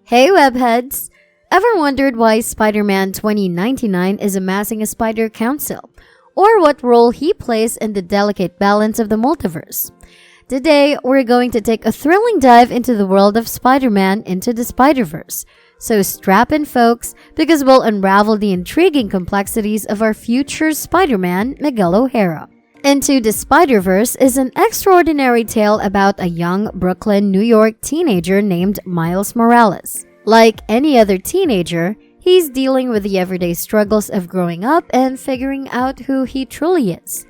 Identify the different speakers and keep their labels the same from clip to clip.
Speaker 1: Hey webheads! Ever wondered why Spider-Man 2099 is amassing a spider council? Or what role he plays in the delicate balance of the multiverse? Today, we're going to take a thrilling dive into the world of Spider-Man into the Spider-Verse. So strap in folks, because we'll unravel the intriguing complexities of our future Spider-Man, Miguel O'Hara. Into the Spider-Verse is an extraordinary tale about a young Brooklyn, New York teenager named Miles Morales. Like any other teenager, he's dealing with the everyday struggles of growing up and figuring out who he truly is.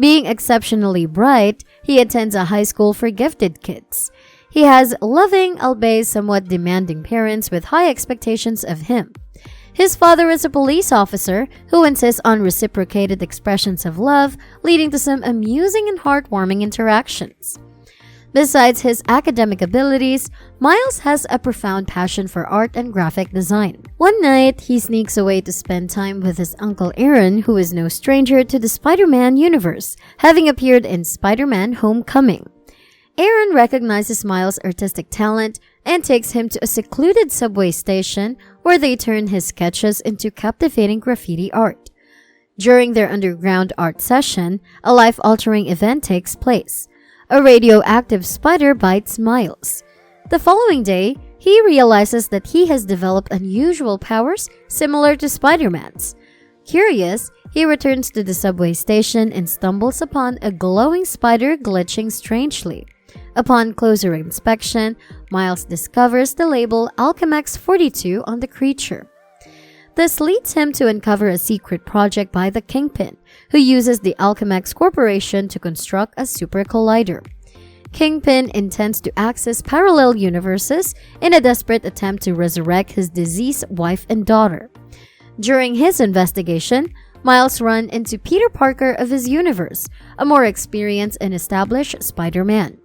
Speaker 1: Being exceptionally bright, he attends a high school for gifted kids. He has loving, albeit somewhat demanding parents with high expectations of him. His father is a police officer who insists on reciprocated expressions of love, leading to some amusing and heartwarming interactions. Besides his academic abilities, Miles has a profound passion for art and graphic design. One night, he sneaks away to spend time with his uncle Aaron, who is no stranger to the Spider-Man universe, having appeared in Spider-Man Homecoming. Aaron recognizes Miles' artistic talent and takes him to a secluded subway station where they turn his sketches into captivating graffiti art. During their underground art session, a life-altering event takes place. A radioactive spider bites Miles. The following day, he realizes that he has developed unusual powers similar to Spider-Man's. Curious, he returns to the subway station and stumbles upon a glowing spider glitching strangely. Upon closer inspection, Miles discovers the label Alchemax 42 on the creature. This leads him to uncover a secret project by the Kingpin, who uses the Alchemax Corporation to construct a super collider. Kingpin intends to access parallel universes in a desperate attempt to resurrect his deceased wife and daughter. During his investigation, Miles runs into Peter Parker of his universe, a more experienced and established Spider-Man.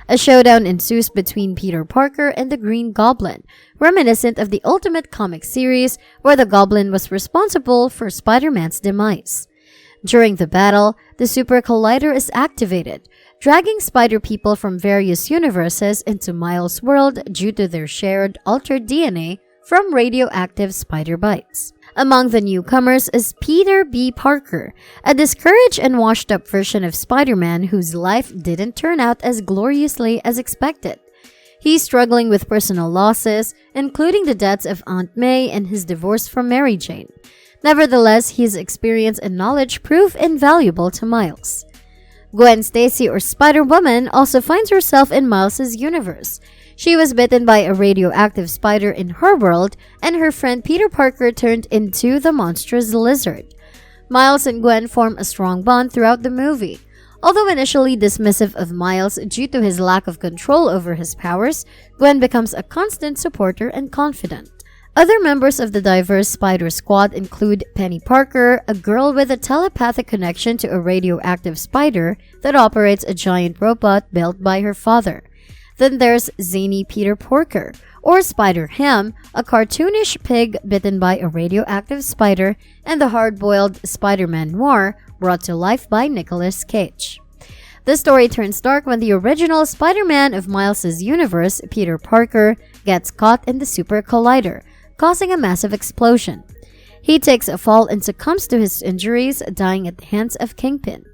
Speaker 1: A showdown ensues between Peter Parker and the Green Goblin, reminiscent of the Ultimate comic series where the Goblin was responsible for Spider-Man's demise. During the battle, the Super Collider is activated, dragging Spider people from various universes into Miles' world due to their shared altered DNA from radioactive spider bites. Among the newcomers is Peter B. Parker, a discouraged and washed-up version of Spider-Man whose life didn't turn out as gloriously as expected. He's struggling with personal losses, including the deaths of Aunt May and his divorce from Mary Jane. Nevertheless, his experience and knowledge prove invaluable to Miles. Gwen Stacy, or Spider-Woman, also finds herself in Miles' universe. She was bitten by a radioactive spider in her world, and her friend Peter Parker turned into the monstrous lizard. Miles and Gwen form a strong bond throughout the movie. Although initially dismissive of Miles due to his lack of control over his powers, Gwen becomes a constant supporter and confidant. Other members of the diverse Spider Squad include Penny Parker, a girl with a telepathic connection to a radioactive spider that operates a giant robot built by her father. Then there's zany Peter Porker, or Spider-Ham, a cartoonish pig bitten by a radioactive spider, and the hard-boiled Spider-Man Noir, brought to life by Nicolas Cage. The story turns dark when the original Spider-Man of Miles' universe, Peter Parker, gets caught in the Super Collider, causing a massive explosion. He takes a fall and succumbs to his injuries, dying at the hands of Kingpin.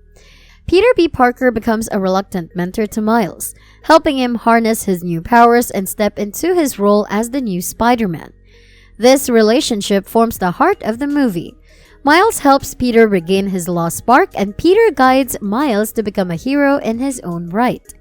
Speaker 1: Peter B. Parker becomes a reluctant mentor to Miles, helping him harness his new powers and step into his role as the new Spider-Man. This relationship forms the heart of the movie. Miles helps Peter regain his lost spark, and Peter guides Miles to become a hero in his own right.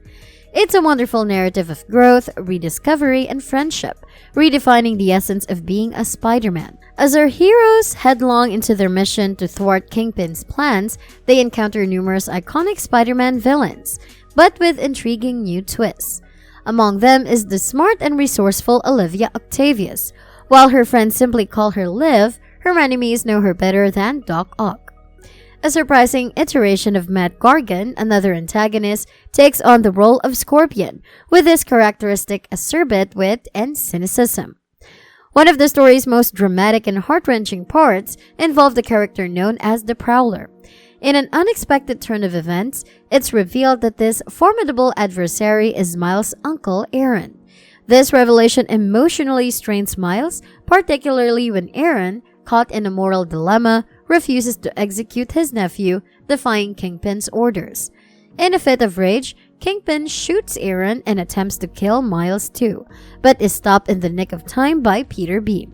Speaker 1: It's a wonderful narrative of growth, rediscovery, and friendship, redefining the essence of being a Spider-Man. As our heroes headlong into their mission to thwart Kingpin's plans, they encounter numerous iconic Spider-Man villains, but with intriguing new twists. Among them is the smart and resourceful Olivia Octavius. While her friends simply call her Liv, her enemies know her better than Doc Ock. A surprising iteration of Matt Gargan, another antagonist, takes on the role of Scorpion, with his characteristic acerbic wit and cynicism. One of the story's most dramatic and heart-wrenching parts involved the character known as the Prowler. In an unexpected turn of events, it's revealed that this formidable adversary is Miles' uncle Aaron. This revelation emotionally strains Miles, particularly when Aaron, caught in a moral dilemma, refuses to execute his nephew, defying Kingpin's orders. In a fit of rage, Kingpin shoots Aaron and attempts to kill Miles too, but is stopped in the nick of time by Peter B.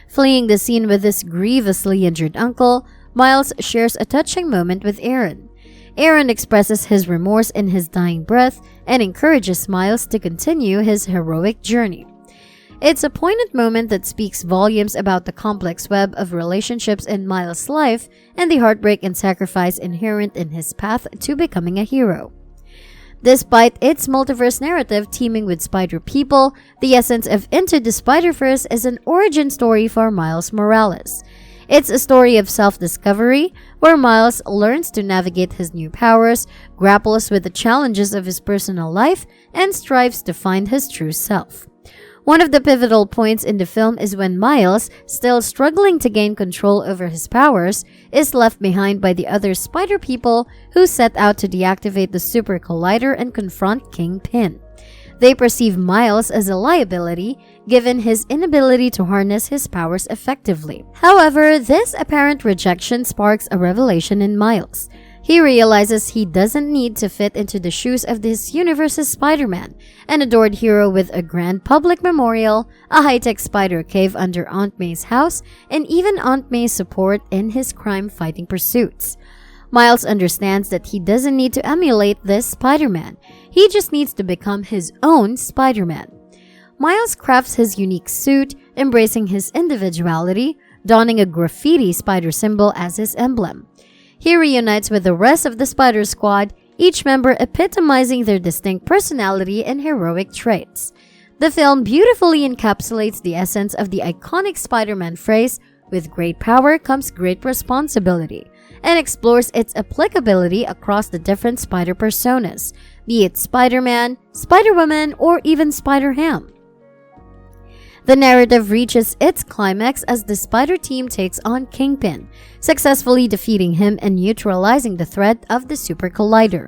Speaker 1: Fleeing the scene with his grievously injured uncle, Miles shares a touching moment with Aaron. Aaron expresses his remorse in his dying breath and encourages Miles to continue his heroic journey. It's a poignant moment that speaks volumes about the complex web of relationships in Miles' life and the heartbreak and sacrifice inherent in his path to becoming a hero. Despite its multiverse narrative teeming with spider people, the essence of Into the Spider-Verse is an origin story for Miles Morales. It's a story of self-discovery, where Miles learns to navigate his new powers, grapples with the challenges of his personal life, and strives to find his true self. One of the pivotal points in the film is when Miles, still struggling to gain control over his powers, is left behind by the other spider people who set out to deactivate the Super Collider and confront Kingpin. They perceive Miles as a liability, given his inability to harness his powers effectively. However, this apparent rejection sparks a revelation in Miles. He realizes he doesn't need to fit into the shoes of this universe's Spider-Man, an adored hero with a grand public memorial, a high-tech spider cave under Aunt May's house, and even Aunt May's support in his crime-fighting pursuits. Miles understands that he doesn't need to emulate this Spider-Man. He just needs to become his own Spider-Man. Miles crafts his unique suit, embracing his individuality, donning a graffiti spider symbol as his emblem. He reunites with the rest of the Spider Squad, each member epitomizing their distinct personality and heroic traits. The film beautifully encapsulates the essence of the iconic Spider-Man phrase, "With great power comes great responsibility," and explores its applicability across the different spider personas, be it Spider-Man, Spider-Woman, or even Spider-Ham. The narrative reaches its climax as the Spider Team takes on Kingpin, successfully defeating him and neutralizing the threat of the Super Collider.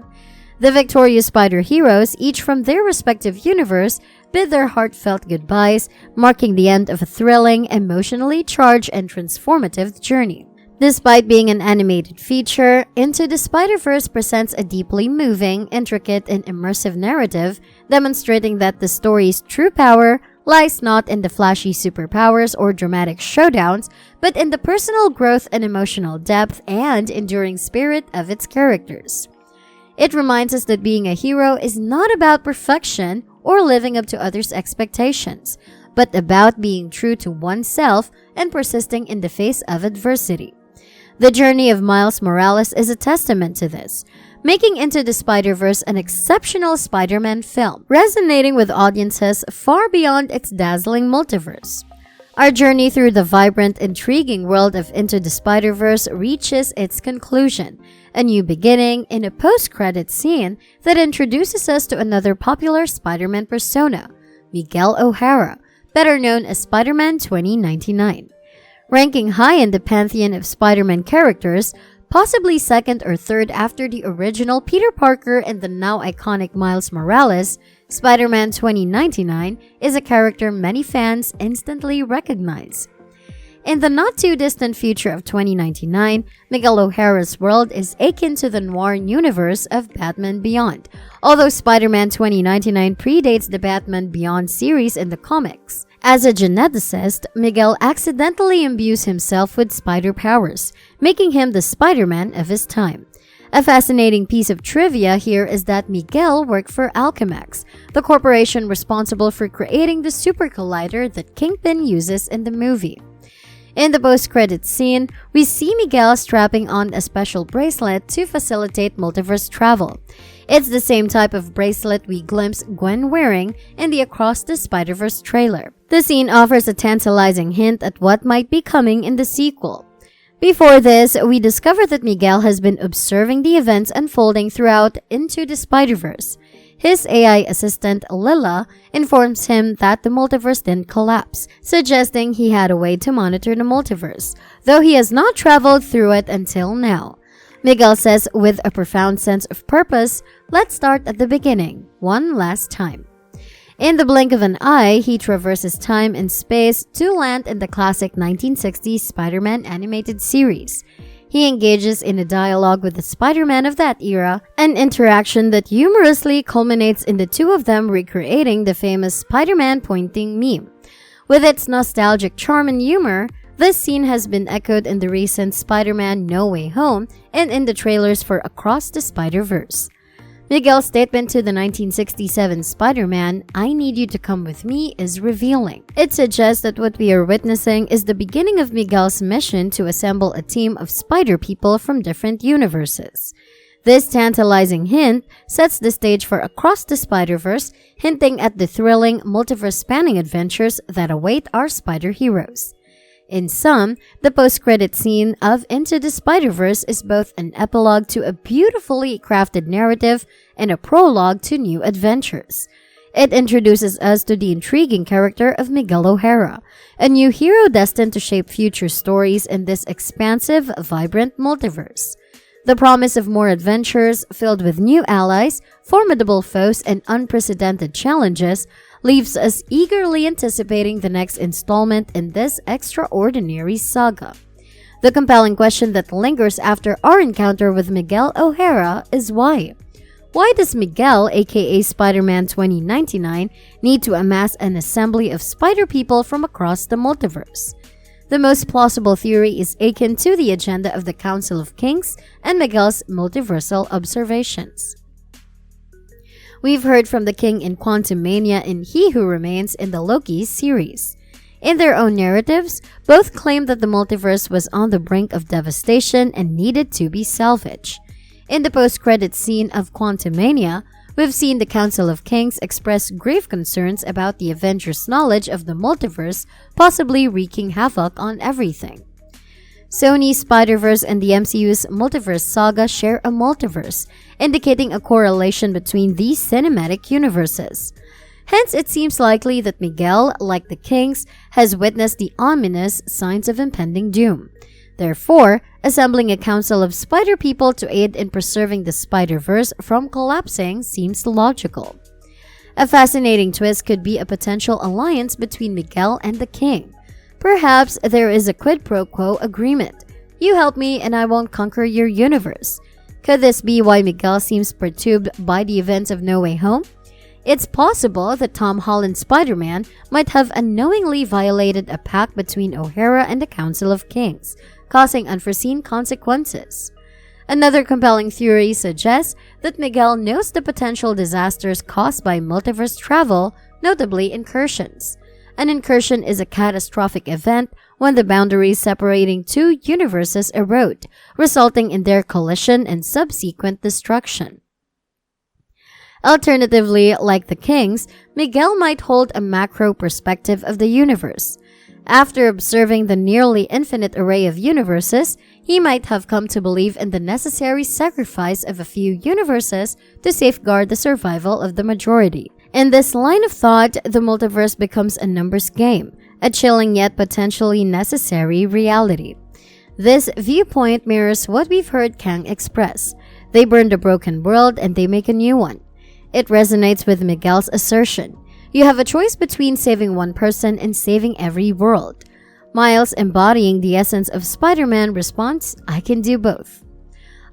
Speaker 1: The victorious Spider heroes, each from their respective universe, bid their heartfelt goodbyes, marking the end of a thrilling, emotionally charged, and transformative journey. Despite being an animated feature, Into the Spider-Verse presents a deeply moving, intricate, and immersive narrative, demonstrating that the story's true power lies not in the flashy superpowers or dramatic showdowns, but in the personal growth and emotional depth and enduring spirit of its characters. It reminds us that being a hero is not about perfection or living up to others' expectations, but about being true to oneself and persisting in the face of adversity. The journey of Miles Morales is a testament to this, making Into the Spider-Verse an exceptional Spider-Man film, resonating with audiences far beyond its dazzling multiverse. Our journey through the vibrant, intriguing world of Into the Spider-Verse reaches its conclusion, a new beginning in a post-credits scene that introduces us to another popular Spider-Man persona, Miguel O'Hara, better known as Spider-Man 2099. Ranking high in the pantheon of Spider-Man characters, possibly second or third after the original Peter Parker and the now iconic Miles Morales, Spider-Man 2099 is a character many fans instantly recognize. In the not-too-distant future of 2099, Miguel O'Hara's world is akin to the noir universe of Batman Beyond, although Spider-Man 2099 predates the Batman Beyond series in the comics. As a geneticist, Miguel accidentally imbues himself with spider powers, making him the Spider-Man of his time. A fascinating piece of trivia here is that Miguel worked for Alchemax, the corporation responsible for creating the Super Collider that Kingpin uses in the movie. In the post-credits scene, we see Miguel strapping on a special bracelet to facilitate multiverse travel. It's the same type of bracelet we glimpse Gwen wearing in the Across the Spider-Verse trailer. The scene offers a tantalizing hint at what might be coming in the sequel. Before this, we discover that Miguel has been observing the events unfolding throughout Into the Spider-Verse. His AI assistant, Lila, informs him that the multiverse didn't collapse, suggesting he had a way to monitor the multiverse, though he has not traveled through it until now. Miguel says with a profound sense of purpose, "Let's start at the beginning, one last time." In the blink of an eye, he traverses time and space to land in the classic 1960s Spider-Man animated series. He engages in a dialogue with the Spider-Man of that era, an interaction that humorously culminates in the two of them recreating the famous Spider-Man pointing meme. With its nostalgic charm and humor, this scene has been echoed in the recent Spider-Man No Way Home and in the trailers for Across the Spider-Verse. Miguel's statement to the 1967 Spider-Man, "I need you to come with me," is revealing. It suggests that what we are witnessing is the beginning of Miguel's mission to assemble a team of spider people from different universes. This tantalizing hint sets the stage for Across the Spider-Verse, hinting at the thrilling, multiverse-spanning adventures that await our spider heroes. In sum, the post-credit scene of Into the Spider-Verse is both an epilogue to a beautifully crafted narrative and a prologue to new adventures. It introduces us to the intriguing character of Miguel O'Hara, a new hero destined to shape future stories in this expansive, vibrant multiverse. The promise of more adventures, filled with new allies, formidable foes, and unprecedented challenges, leaves us eagerly anticipating the next installment in this extraordinary saga. The compelling question that lingers after our encounter with Miguel O'Hara is why? Why does Miguel, aka Spider-Man 2099, need to amass an assembly of spider people from across the multiverse? The most plausible theory is akin to the agenda of the Council of Kings and Miguel's multiversal observations. We've heard from the King in Quantumania and He Who Remains in the Loki series. In their own narratives, both claim that the multiverse was on the brink of devastation and needed to be salvaged. In the post-credits scene of Quantumania, we've seen the Council of Kings express grave concerns about the Avengers' knowledge of the multiverse possibly wreaking havoc on everything. Sony's Spider-Verse and the MCU's multiverse saga share a multiverse, indicating a correlation between these cinematic universes. Hence, it seems likely that Miguel, like the Kings, has witnessed the ominous signs of impending doom. Therefore, assembling a council of spider people to aid in preserving the Spider-Verse from collapsing seems logical. A fascinating twist could be a potential alliance between Miguel and the King. Perhaps there is a quid pro quo agreement. You help me and I won't conquer your universe. Could this be why Miguel seems perturbed by the events of No Way Home? It's possible that Tom Holland's Spider-Man might have unknowingly violated a pact between O'Hara and the Council of Kings, causing unforeseen consequences. Another compelling theory suggests that Miguel knows the potential disasters caused by multiverse travel, notably incursions. An incursion is a catastrophic event when the boundaries separating two universes erode, resulting in their collision and subsequent destruction. Alternatively, like the Kings, Miguel might hold a macro perspective of the universe. After observing the nearly infinite array of universes, he might have come to believe in the necessary sacrifice of a few universes to safeguard the survival of the majority. In this line of thought, the multiverse becomes a numbers game, a chilling yet potentially necessary reality. This viewpoint mirrors what we've heard Kang express. They burn the broken world and they make a new one. It resonates with Miguel's assertion. You have a choice between saving one person and saving every world. Miles, embodying the essence of Spider-Man, responds, "I can do both."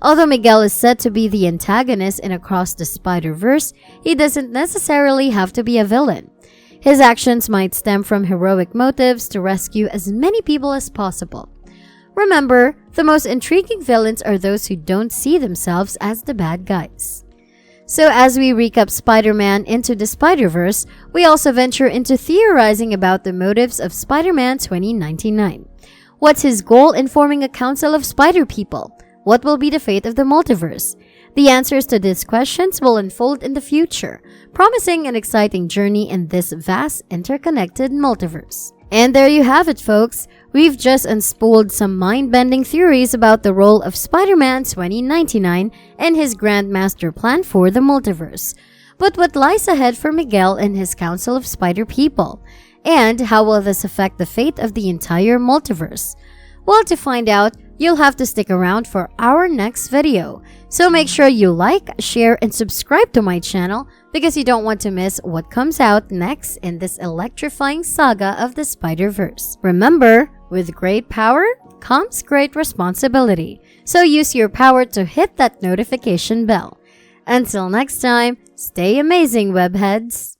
Speaker 1: Although Miguel is said to be the antagonist in Across the Spider-Verse, he doesn't necessarily have to be a villain. His actions might stem from heroic motives to rescue as many people as possible. Remember, the most intriguing villains are those who don't see themselves as the bad guys. So as we recap Spider-Man Into the Spider-Verse, we also venture into theorizing about the motives of Spider-Man 2099. What's his goal in forming a council of spider people? What will be the fate of the multiverse? The answers to these questions will unfold in the future, promising an exciting journey in this vast interconnected multiverse. And there you have it, folks. We've just unspooled some mind-bending theories about the role of Spider-Man 2099 and his grand master plan for the multiverse. But what lies ahead for Miguel and his council of spider people? And how will this affect the fate of the entire multiverse? Well, to find out, you'll have to stick around for our next video. So make sure you like, share, and subscribe to my channel because you don't want to miss what comes out next in this electrifying saga of the Spider-Verse. Remember, with great power comes great responsibility, so use your power to hit that notification bell. Until next time, stay amazing, webheads!